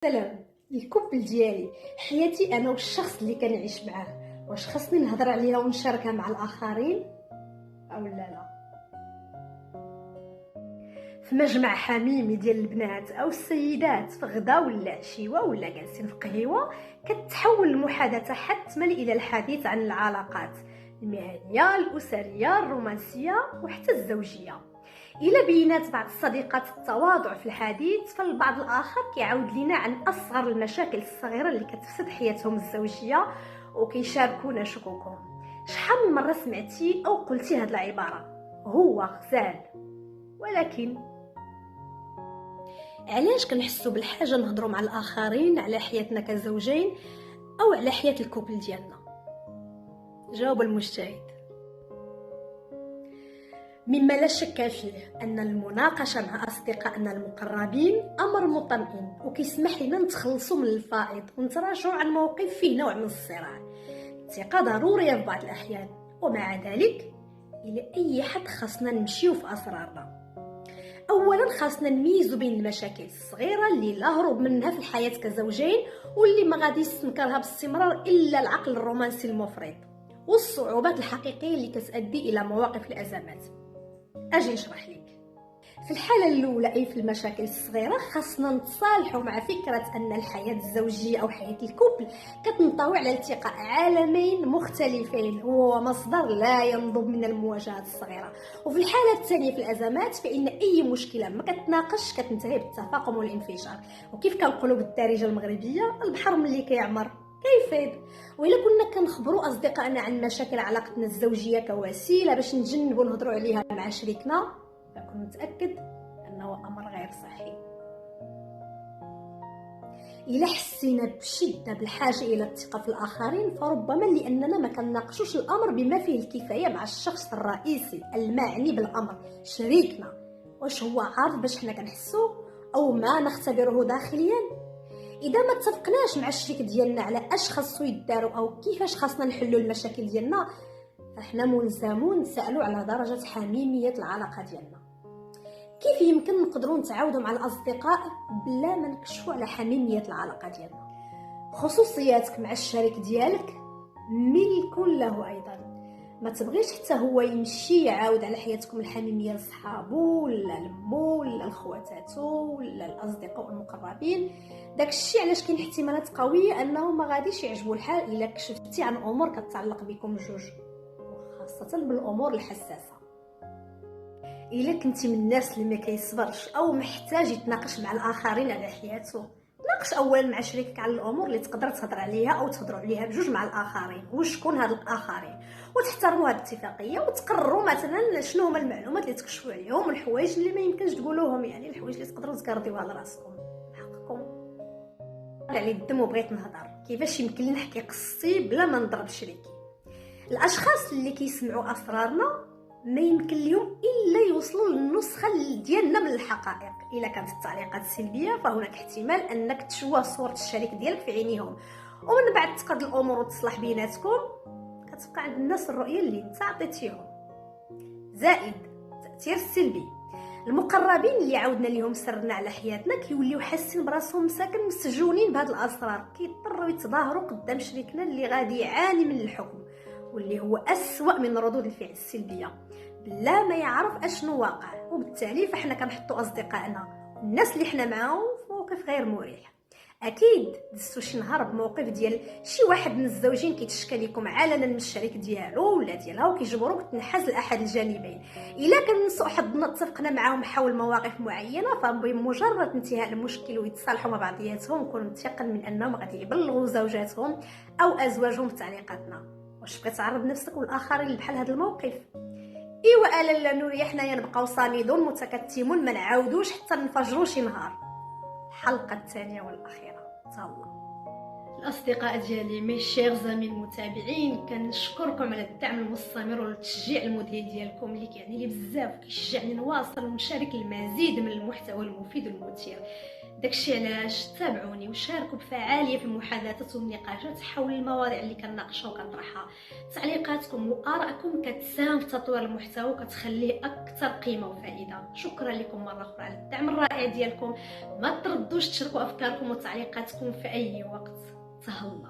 سلام. الكوبل ديالي حياتي انا والشخص اللي كنعيش معاه، واش خصني نهضر عليها ونشاركها مع الاخرين او لا؟ في مجمع حميمي ديال البنات او السيدات في غدا ولا عشيوه ولا جالسين في قهيوه، كتحول المحادثه حتما الى الحديث عن العلاقات المهنيه الاسريه الرومانسيه وحتى الزوجيه. إلى بينات بعض الصديقات التواضع في الحديث، فالبعض الآخر كيعاود لنا عن أصغر المشاكل الصغيرة اللي كتفسد حياتهم الزوجية وكيشاركونا شكوكهم. شحال من مرة سمعتي أو قلتي هاد العبارة هو غزال؟ ولكن علاش كنحسوا بالحاجة نهضروا مع الآخرين على حياتنا كزوجين أو على حياة الكوبل ديالنا؟ جاوب المجتهد. مما لا شك فيه أن المناقشة مع أصدقائنا المقربين أمر مطمئن وكيسمح لنا نتخلصوا من الفائض ونتراجعوا عن موقف فيه نوع من الصراع. الثقة ضرورية في بعض الأحيان، ومع ذلك إلى أي حد خاصنا نمشيو في أسرارنا. أولا خاصنا نميزوا بين المشاكل الصغيرة اللي لا هروب منها في الحياة كزوجين واللي ما غادي يستنكرها باستمرار إلا العقل الرومانسي المفرط، والصعوبات الحقيقية اللي كتؤدي إلى مواقف الأزمات. أجي نشرح لك. في الحالة الأولى أي في المشاكل الصغيرة خاصنا نتصالحوا مع فكرة أن الحياة الزوجية أو حياة الكوبل كتنطوي على التقاء عالمين مختلفين وهو مصدر لا ينضب من المواجهات الصغيرة. وفي الحالة الثانية في الأزمات فإن أي مشكلة ما كتناقش كتنتهي بالتفاقم والانفجار، وكيف كنقولوا بالدارجة المغربية البحر ملي كيعمر كيفيد. وإلا كنا كنخبروا أصدقائنا عن مشاكل علاقتنا الزوجية كوسيلة باش نتجنبوا نهضروا عليها مع شريكنا، فكن متأكد أنه أمر غير صحي. إلا حسينا بشدة بالحاجة إلى الثقة في الآخرين فربما لأننا ما كنناقشوش الأمر بما فيه الكفاية مع الشخص الرئيسي المعني بالأمر شريكنا. واش هو عارف باش حنا كنحسو أو ما نختبره داخليا؟ اذا ما اتفقناش مع الشريك ديالنا على اش خاصو يداروا او كيفاش خاصنا نحلوا المشاكل ديالنا، فاحنا ملزمون نسالوا على درجه حميميه العلاقه ديالنا. كيف يمكن نقدروا نتعاودوا مع الاصدقاء بلا ما نكشفوا على حميميه العلاقه ديالنا؟ خصوصياتك مع الشريك ديالك ملك له ايضا. ما تبغيش حتى هو يمشي يعاود على حياتكم الحميميه لصحابو ولا لمو ولا لخواتاتو ولا الاصدقاء المقربين. داكشي علاش كاين احتمالات قويه انه ما غاديش يعجبو الحال الا كشفتي عن امور كتعلق بكم جوج، وخاصه بالامور الحساسه. الا كنتي من الناس اللي ما كيصبرش او محتاج يتناقش مع الاخرين على حياته، ناقش اولا مع شريكك على الامور اللي تقدر تهضر عليها او تهضروا عليها بجوج مع الاخرين، وشكون هاد الاخرين، وتحترموا هاد الاتفاقيه وتقرروا مثلا شنو هما المعلومات اللي تكشفوا عليهم والحوايج اللي ما يمكنش تقولوهم، يعني الحوايج اللي تقدروا تكرديوها لراسكم. حقكم على الدم. وبغيت نهضر كيفاش يمكن لي نحكي قصتي بلا ما نضرب شريكي. الاشخاص اللي كيسمعوا اسرارنا ما يمكن لهم الا يوصلوا للنسخه ديالنا من الحقائق. الا كانت التعليقات سلبيه فهناك احتمال انك تشوه صوره الشريك ديالك في عينيهم، ومن بعد تقاد الامور وتصلح بيناتكم كتبقى عند الناس الرؤيه اللي انت عطيتيهم. زائد التاثير السلبي، المقربين اللي عاودنا لهم سرنا على حياتنا كيوليو حاسين براسهم مساكن مسجونين بهاد الاسرار، كيضطروا يتظاهروا قدام شريكنا اللي غادي يعاني من الحكم واللي هو أسوأ من ردود الفعل السلبيه بلا ما يعرف اشنو واقع. وبالتالي فاحنا كنحطوا اصدقائنا الناس اللي حنا معاهم في موقف غير مريح. اكيد دزتو شي نهار بموقف ديال شي واحد من الزوجين كيتشكى لكم علنا من الشريك ديالو ولا ديالها وكيجبروك تنحاز لاحد الجانبين. الا كان سوء حظنا اتفقنا معاهم حول مواقف معينه فبمجرد انتهاء المشكل ويتصالحوا مع بعضياتهم كون متيقن من انهم غادي يبلغوا زوجاتهم او ازواجهم بتعليقاتنا. واش بغيت تعرض نفسك والاخرين بحال هذا الموقف؟ ايوا الا نوريا حنايا نبقاو صامدون متكتمون ما نعاودوش حتى نفجروا شي نهار. الحلقه الثانيه والاخيره تهلا. الاصدقاء ديالي مي شير زامي المتابعين، كنشكركم على الدعم المستمر والتشجيع المذهل ديالكم اللي كيعني لي بزاف، كيشجعني نواصل ونشارك المزيد من المحتوى المفيد والمثير. داكشي علاش تابعوني وشاركوا بفعاليه في المحادثات والنقاشات حول المواضيع اللي كنناقشها وكنطرحها. تعليقاتكم وارائكم كتساهم في تطوير المحتوى وكتخليه اكثر قيمه وفائده. شكرا لكم مره اخرى على الدعم الرائع ديالكم. ما تردوش تشاركوا افكاركم وتعليقاتكم في اي وقت. تهلاو.